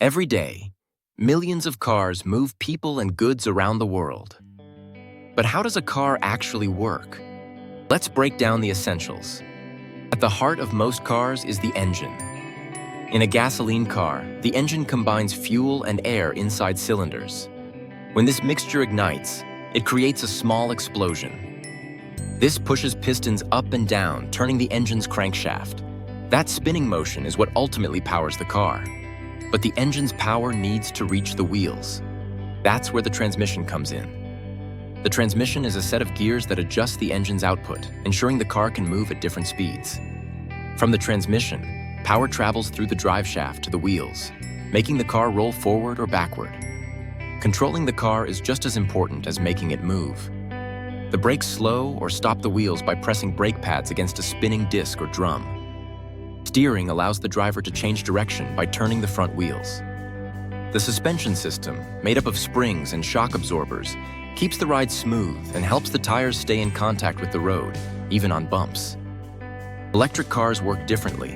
Every day, millions of cars move people and goods around the world. But how does a car actually work? Let's break down the essentials. At the heart of most cars is the engine. In a gasoline car, the engine combines fuel and air inside cylinders. When this mixture ignites, it creates a small explosion. This pushes pistons up and down, turning the engine's crankshaft. That spinning motion is what ultimately powers the car. But the engine's power needs to reach the wheels. That's where the transmission comes in. The transmission is a set of gears that adjust the engine's output, ensuring the car can move at different speeds. From the transmission, power travels through the drive shaft to the wheels, making the car roll forward or backward. Controlling the car is just as important as making it move. The brakes slow or stop the wheels by pressing brake pads against a spinning disc or drum. Steering allows the driver to change direction by turning the front wheels. The suspension system, made up of springs and shock absorbers, keeps the ride smooth and helps the tires stay in contact with the road, even on bumps. Electric cars work differently.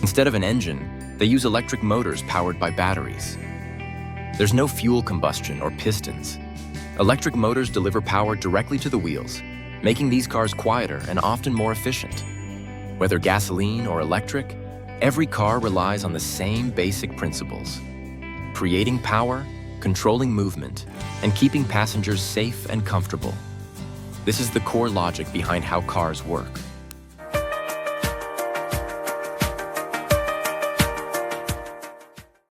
Instead of an engine, they use electric motors powered by batteries. There's no fuel combustion or pistons. Electric motors deliver power directly to the wheels, making these cars quieter and often more efficient. Whether gasoline or electric, every car relies on the same basic principles: creating power, controlling movement, and keeping passengers safe and comfortable. This is the core logic behind how cars work.